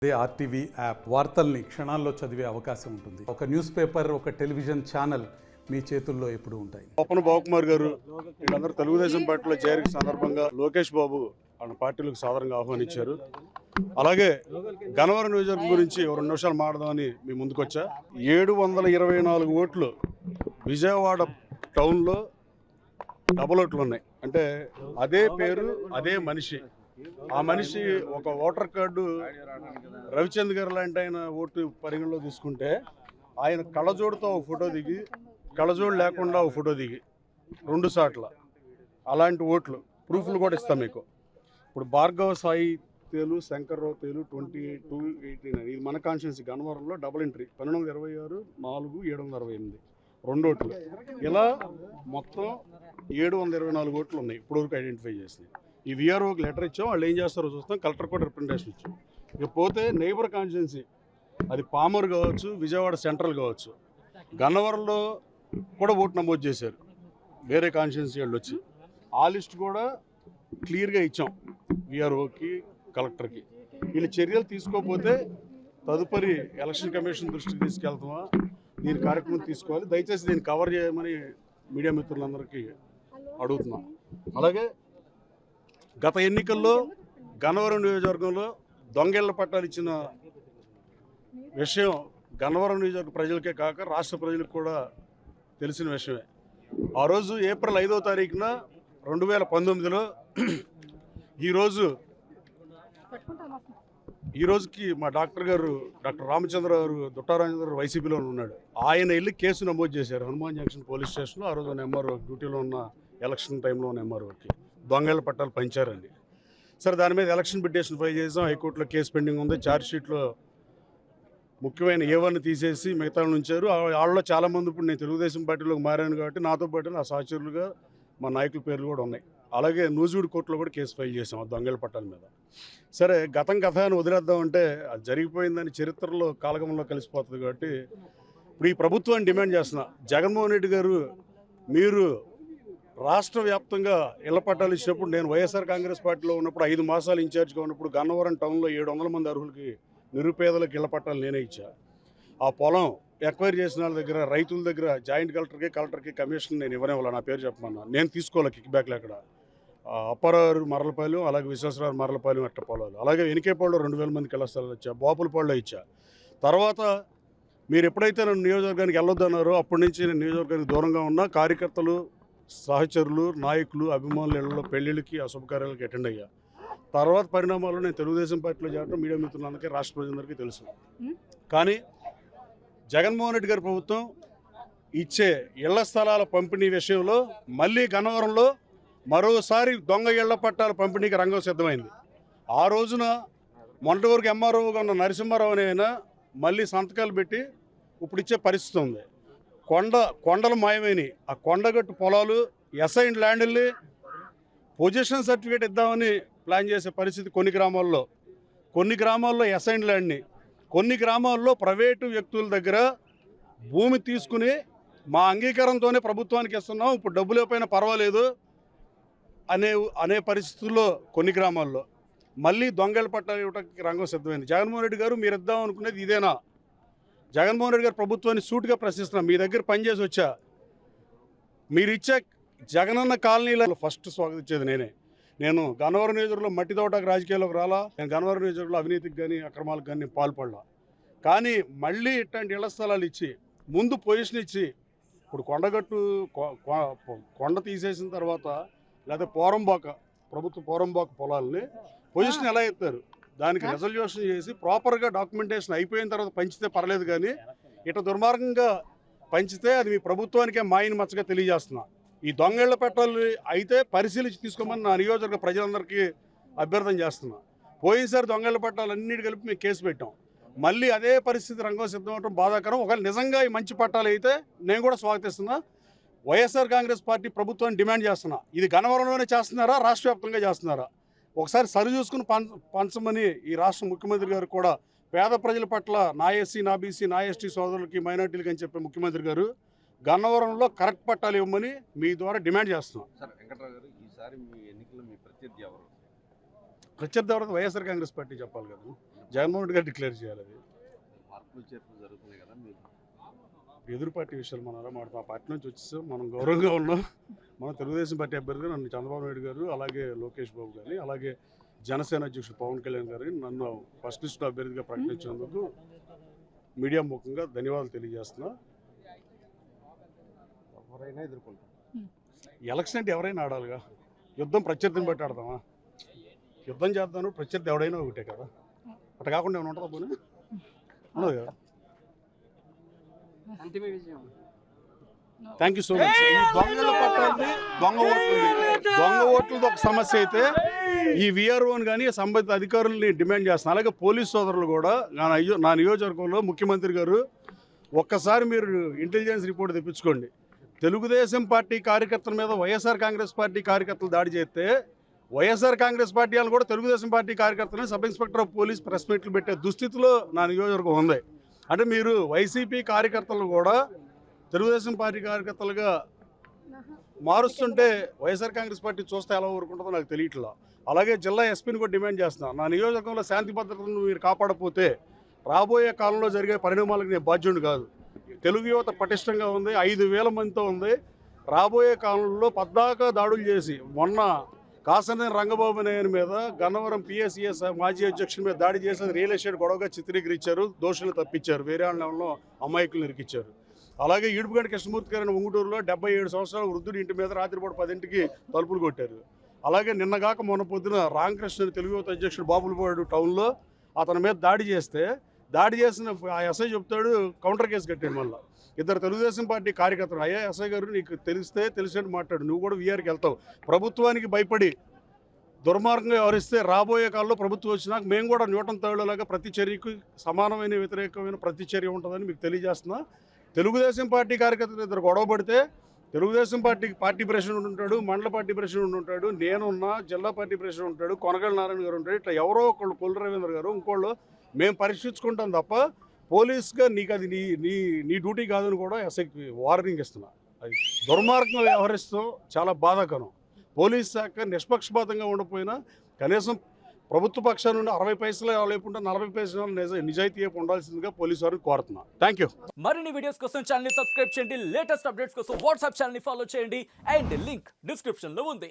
అదే RTV app వార్తల్ని క్షణాల్లో చదివే అవకాశం ఉంటుంది. ఒక న్యూస్ పేపర్, ఒక టెలివిజన్ ఛానల్ మీ చేతుల్లో ఎప్పుడు ఉంటాయి. పొప్పన బాబుకుమార్ గారు వీళ్ళందరూ తెలుగుదేశం పార్టీలో చేరిక సందర్భంగా లోకేష్ బాబు వాళ్ళ పార్టీలకు సాధారణంగా ఆహ్వానించారు. అలాగే గన్నవరం నియోజకవర్గం గురించి 2 నిమిషాలు మాట్లాడదామని మీ ముందుకు వచ్చా. 724 ఓట్లు విజయవాడ టౌన్లో డబుల్ ఓట్లు ఉన్నాయి. అంటే అదే పేరు అదే మనిషి. ఆ మనిషి ఒక ఓటర్ కార్డు రవిచంద్ర గారు లాంటి ఆయన ఓటు పరిగణలో తీసుకుంటే ఆయన కళ్ళజోడుతో ఒక ఫోటో దిగి, కళ్ళజోడు లేకుండా ఒక ఫోటో దిగి 2 సార్లు అలాంటి ఓట్లు ప్రూఫ్లు కూడా ఇస్తాం మీకు. ఇప్పుడు భార్గవ సాయి తేలు, శంకర్రావు తేలు 2289 ఇది మన కాన్స్టిట్యున్సీ గన్నవరంలో డబుల్ ఎంట్రీ 1226 4 768 2 ఓట్లు. ఇలా మొత్తం 724 ఓట్లు ఉన్నాయి ఇప్పటివరకు ఐడెంటిఫై చేసినాయి. ఈ విఆర్ఓకి లెటర్ ఇచ్చాం, వాళ్ళు ఏం చేస్తారో చూస్తాం. కలెక్టర్ కూడా రిప్రజెంటేషన్ ఇచ్చాం. ఇకపోతే నైబర్ కాన్స్టిట్యున్సీ అది పామర్ కావచ్చు, విజయవాడ సెంట్రల్ కావచ్చు, గన్నవరంలో కూడా ఓటు నమోదు చేశారు వేరే కాన్స్టిట్యున్సీ వాళ్ళు వచ్చి. ఆ లిస్ట్ కూడా క్లియర్గా ఇచ్చాం విఆర్ఓకి, కలెక్టర్కి. వీళ్ళు చర్యలు తీసుకోకపోతే తదుపరి ఎలక్షన్ కమిషన్ దృష్టికి తీసుకెళ్తామా, దీని కార్యక్రమం తీసుకోవాలి. దయచేసి దీన్ని కవర్ చేయమని మీడియా మిత్రులందరికీ అడుగుతున్నాం. అలాగే గత ఎన్నికల్లో గన్నవరం నియోజకవర్గంలో దొంగేళ్ల పట్టాలు ఇచ్చిన విషయం గన్నవరం నియోజకవర్గ ప్రజలకే కాక రాష్ట్ర ప్రజలకు కూడా తెలిసిన విషయమే. ఆ రోజు ఏప్రిల్ 5వ తారీఖున 2019లో ఈ రోజుకి మా డాక్టర్ రామచంద్ర గారు దుట్టారాజేంద్ర గారు వైసీపీలో ఉన్నాడు. ఆయన వెళ్ళి కేసు నమోదు చేశారు హనుమాన్ జంక్షన్ పోలీస్ స్టేషన్లో. ఆ రోజు ఎంఆర్ఓ డ్యూటీలో ఉన్న ఎలక్షన్ టైంలో ఉన్న ఎంఆర్ఓకి దొంగేళ్ల పట్టాలు పంచారండి. సరే, దాని మీద ఎలక్షన్ పిటిషన్ ఫైల్ చేసాం. హైకోర్టులో కేసు పెండింగ్ ఉంది. ఛార్జ్షీట్లో ముఖ్యమైన ఏవన్నీ తీసేసి మిగతా ఉంచారు. వాళ్ళలో చాలామంది ఇప్పుడు నేను తెలుగుదేశం పార్టీలోకి మారాను కాబట్టి నాతో పాటు నా సహచరులుగా మా నాయకుల పేర్లు కూడా ఉన్నాయి. అలాగే నూజివీడు కోర్టులో కూడా కేసు ఫైల్ చేసాం ఆ దొంగల పట్టాల మీద. సరే, గతం కథ అని వదిలేద్దామంటే అది జరిగిపోయిందని చరిత్రలో కాలగమంలో కలిసిపోతుంది. కాబట్టి ఇప్పుడు ఈ ప్రభుత్వాన్ని డిమాండ్ చేస్తున్నా, జగన్మోహన్ రెడ్డి గారు మీరు రాష్ట్ర వ్యాప్తంగా ఇళ్ల పట్టాలు ఇచ్చినప్పుడు, నేను వైఎస్ఆర్ కాంగ్రెస్ పార్టీలో ఉన్నప్పుడు 5 మాసాలు ఇన్ఛార్జ్గా ఉన్నప్పుడు గన్నవరం టౌన్లో 700 మంది అర్హులకి నిరుపేదలకు ఇళ్ల పట్టాలు నేనే ఇచ్చా. ఆ పొలం ఎక్వైర్ చేసిన వాళ్ళ దగ్గర, రైతుల దగ్గర జాయింట్ కలెక్టర్కి కమిషన్ నేను ఇవ్వనివ్వాలి. నా పేరు చెప్పమన్నా, నేను తీసుకోవాలి కిక్ బ్యాక్లు. అక్కడ అప్పారావు మరలపాలెం, అలాగే విశ్వేశ్వరరావు మరలపాలెం అట్ట పొలాలు. అలాగే వెనికేపాడులో 2000 మందికి ఇళ్ల స్థలాలు ఇచ్చా. బోపులపాడులో ఇచ్చా. తర్వాత మీరు ఎప్పుడైతే నన్ను నియోజకవర్గానికి వెళ్ళొద్దన్నారో అప్పటి నుంచి నేను నియోజకవర్గానికి దూరంగా ఉన్న కార్యకర్తలు, సహచరులు, నాయకులు, అభిమానుల ఇళ్లలో పెళ్లిళ్ళకి, అశుభకార్యాలకి అటెండ్ అయ్యా. తర్వాత పరిణామాల్లో నేను తెలుగుదేశం పార్టీలో చేరడం మీడియా మిత్రులందరికీ, రాష్ట్ర ప్రజలందరికీ తెలుసు. కానీ జగన్మోహన్ రెడ్డి గారి ప్రభుత్వం ఇచ్చే ఇళ్ల స్థలాల పంపిణీ విషయంలో మళ్ళీ గన్నవరంలో మరోసారి దొంగ ఇళ్ల పట్టాల పంపిణీకి రంగం సిద్ధమైంది. ఆ రోజున మొన్నటి వరకు ఎంఆర్ఓగా ఉన్న నరసింహారావు అనే ఆయన మళ్ళీ సంతకాలు పెట్టి ఇప్పుడు ఇచ్చే పరిస్థితి ఉంది. కొండలు మాయమైనవి. ఆ కొండగట్టు పొలాలు, అసైన్డ్ ల్యాండ్ని పొజిషన్ సర్టిఫికేట్ ఇద్దామని ప్లాన్ చేసే పరిస్థితి కొన్ని గ్రామాల్లో అసైన్డ్ ల్యాండ్ని, కొన్ని గ్రామాల్లో ప్రైవేటు వ్యక్తుల దగ్గర భూమి తీసుకుని మా అంగీకారంతోనే ప్రభుత్వానికి ఇస్తున్నాం, ఇప్పుడు డబ్బులు ఇవ్వకపోయినా పర్వాలేదు అనే పరిస్థితుల్లో కొన్ని గ్రామాల్లో మళ్ళీ దొంగల పట్టాలు ఇవ్వడానికి రంగం సిద్ధమైంది. జగన్మోహన్ రెడ్డి గారు మీరు ఇద్దాం అనుకునేది ఇదేనా? జగన్మోహన్ రెడ్డి గారు ప్రభుత్వాన్ని సూటిగా ప్రశ్నిస్తున్నాం. మీ దగ్గర పనిచేసి వచ్చా, మీరు ఇచ్చే జగనన్న కాలనీలో ఫస్ట్ స్వాగతించేది నేను గన్నవరం నియోజకవర్గంలో మట్టి తోటకు రాజకీయాల్లోకి రాలా. నేను గన్నవరం నియోజకవర్గంలో అవినీతికి కానీ అక్రమాలకు కానీ పాల్పడలా. కానీ మళ్ళీ ఇట్లాంటి ఇళ్ల స్థలాలు ఇచ్చి ముందు పొజిషన్ ఇచ్చి, ఇప్పుడు కొండ తీసేసిన తర్వాత లేదా ప్రభుత్వ పోరంబాక పొలాలని పొజిషన్ ఎలా ఇస్తారు, దానికి రెజల్యూషన్ చేసి ప్రాపర్గా డాక్యుమెంటేషన్ అయిపోయిన తర్వాత పంచితే పర్లేదు. కానీ ఇట్లా దుర్మార్గంగా పంచితే అది మీ ప్రభుత్వానికే మాయని మచ్చగా తెలియజేస్తున్నా. ఈ దొంగేళ్ల పట్టాలు అయితే పరిశీలించి తీసుకోమని నా నియోజకవర్గ ప్రజలందరికీ అభ్యర్థన చేస్తున్నా. పోయినసారి దొంగేళ్ల పట్టాలు అన్నిటి కలిపి మేము కేసు పెట్టాం. మళ్ళీ అదే పరిస్థితి రంగం సిద్ధం అవడం బాధాకరం. ఒకవేళ నిజంగా ఈ మంచి పట్టాలు అయితే నేను కూడా స్వాగతిస్తున్నా. వైఎస్ఆర్ కాంగ్రెస్ పార్టీ ప్రభుత్వాన్ని డిమాండ్ చేస్తున్నా, ఇది గన్నవరంలోనే చేస్తున్నారా, రాష్ట్ర వ్యాప్తంగా చేస్తున్నారా? ఒకసారి సరి చూసుకుని పంచమని ఈ రాష్ట్ర ముఖ్యమంత్రి గారు కూడా పేద ప్రజల పట్ల నా ఎస్సీ, నా బీసీ, నా ఎస్టీ సోదరులకి, మైనార్టీలకి అని చెప్పే ముఖ్యమంత్రి గారు గన్నవరంలో కరెక్ట్ పట్టాలు ఇవ్వమని మీ ద్వారా డిమాండ్ చేస్తున్నాం. సార్ వెంకట్రావు గారు, ఈసారి మీ ఎన్నికల్లో మీ ప్రత్యర్థి ఎవరు? ప్రత్యర్థి ఎవరు? వైఎస్ఆర్ కాంగ్రెస్ పార్టీ చెప్పాలి కదా. జగన్మోహన్ రెడ్డి గారు డిక్లేర్ చేయాలి. అది మార్పులు చేర్పులు జరుగుతున్నాయి కదా మీరు ఎదురు పార్టీ విషయాలు మనం ఎలా మాట్లాడతాం. ఆ పార్టీ నుంచి వచ్చేసాం, మనం గౌరవంగా ఉన్నాం. మనం తెలుగుదేశం పార్టీ అభ్యర్థిగా నన్ను చంద్రబాబు నాయుడు గారు, అలాగే లోకేష్ బాబు గారిని, అలాగే జనసేన అధ్యక్షుడు పవన్ కళ్యాణ్ గారిని నన్ను ఫస్ట్ లిస్టులో అభ్యర్థిగా ప్రకటించినందుకు మీడియా ముఖంగా ధన్యవాదాలు తెలియజేస్తున్నా. ఎవరైనా ఎదుర్కొంటారు. ఎలక్షన్ అంటే ఎవరైనా ఆడాలిగా. యుద్ధం ప్రత్యర్థిని బట్టి ఆడదామా? యుద్ధం చేద్దాను, ప్రత్యర్థి ఎవడైనా ఒకటే కదా. అట్లా కాకుండా ఏమైనా ఉంటుందా? పోనీ ఉండదు కదా. అంతిమ విజయం. Thank you so much. ఈ దొంగల పట్టాలి, దొంగ ఓట్లది ఒక సమస్య అయితే ఈ విఆర్ఓని కానీ సంబంధిత అధికారులని డిమాండ్ చేస్తున్నాను. అలాగే పోలీస్ సోదరులు కూడా నా నియోజకవర్గంలో ముఖ్యమంత్రి గారు ఒక్కసారి మీరు ఇంటెలిజెన్స్ రిపోర్ట్ తెప్పించుకోండి. తెలుగుదేశం పార్టీ కార్యకర్తల మీద వైఎస్ఆర్ కాంగ్రెస్ పార్టీ కార్యకర్తలు దాడి చేస్తే వైఎస్ఆర్ కాంగ్రెస్ పార్టీ వాళ్ళు కూడా తెలుగుదేశం పార్టీ కార్యకర్తలను sub inspector of police press మీట్లు పెట్టే దుస్థితిలో నా నియోజకవర్గం ఉంది. అంటే మీరు వైసీపీ కార్యకర్తలు కూడా తెలుగుదేశం పార్టీ కార్యకర్తలుగా మారుస్తుంటే వైఎస్ఆర్ కాంగ్రెస్ పార్టీ చూస్తే ఎలా ఊరుకుంటుందో నాకు తెలియట్లా. అలాగే జిల్లా ఎస్పీని కూడా డిమాండ్ చేస్తున్నాను. నా నియోజకవర్గంలో శాంతి భద్రతలను మీరు కాపాడకపోతే రాబోయే కాలంలో జరిగే పరిణామాలకు నేను బాధ్యుడు కాదు. తెలుగు యువత పటిష్టంగా ఉంది, 5,000 మందితో ఉంది. రాబోయే కాలంలో పద్దాకా దాడులు చేసి మొన్న కాసనేని రంగబాబు నాయుడు మీద గన్నవరం పిఎస్సిఎస్ మాజీ అధ్యక్షుడి మీద దాడి చేసి రియల్ ఎస్టేట్ గొడవగా చిత్రీకరించారు, దోషులు తప్పించారు, వేరే వాళ్ళలో అమాయకులు ఇరికిచ్చారు. అలాగే ఈడుపుగంట కృష్ణమూర్తి గారిని ఉంగుటూరులో 77 సంవత్సరాల వృద్ధుడి ఇంటి మీద రాత్రిపూట 10ంటికి తలుపులు కొట్టారు. అలాగే నిన్నగాక మొన్న పొద్దున రామకృష్ణ తెలుగు యువత అధ్యక్షుడు బాపులపాడు టౌన్లో అతని మీద దాడి చేసిన ఆ ఎస్ఐ చెప్తాడు కౌంటర్ కేసు కట్టాడు. మళ్ళీ ఇద్దరు తెలుగుదేశం పార్టీ కార్యకర్తలు, అయ్యా ఎస్ఐ గారు నీకు తెలిసినట్టు మాట్లాడు, నువ్వు కూడా వీఆర్కి వెళ్తావు. ప్రభుత్వానికి భయపడి దుర్మార్గంగా వ్యవహరిస్తే రాబోయే కాలంలో ప్రభుత్వం వచ్చినాక మేము కూడా న్యూటన్ థర్డ్లాగా ప్రతి చర్యకు సమానమైన వ్యతిరేకమైన ప్రతి చర్య ఉంటుందని మీకు తెలియజేస్తున్నా. తెలుగుదేశం పార్టీ కార్యకర్తలు ఇద్దరు గొడవ పడితే తెలుగుదేశం పార్టీ ప్రెసిడెంట్ ఉంటాడు, మండల పార్టీ ప్రెసిడెంట్ ఉంటాడు, నేనున్నా, జిల్లా పార్టీ ప్రెసిడెంట్ ఉంటాడు, కొనగళ్ళ నారాయణ గారు ఉంటాడు. ఇట్లా ఎవరో ఒకళ్ళు కొల్లు రవీంద్ర గారు ఇంకోళ్ళు మేము పరీక్షించుకుంటాం తప్ప పోలీస్గా నీకు అది నీ డ్యూటీ కాదని కూడా ఎస్ఐకి వార్నింగ్ ఇస్తున్నా. అది దుర్మార్గంగా వ్యవహరిస్తాం, చాలా బాధాకరం. పోలీస్ శాఖ నిష్పక్షపాతంగా ఉండకపోయినా కనీసం ప్రభుత్వ పక్షాల నుండి 60 పైసలు లేకుండా 40 పైసలు నిజాయితీ ఉండాల్సిందిగా పోలీసు వారిని కోరుతున్నా. Thank you. మరిన్ని వీడియోస్ కోసం ఛానల్ ని సబ్స్క్రైబ్ చేయండి, లేటెస్ట్ అప్డేట్స్ కోసం వాట్సాప్ ఛానల్ ని ఫాలో చేయండి అండ్ లింక్ డిస్క్రిప్షన్ లో ఉంది.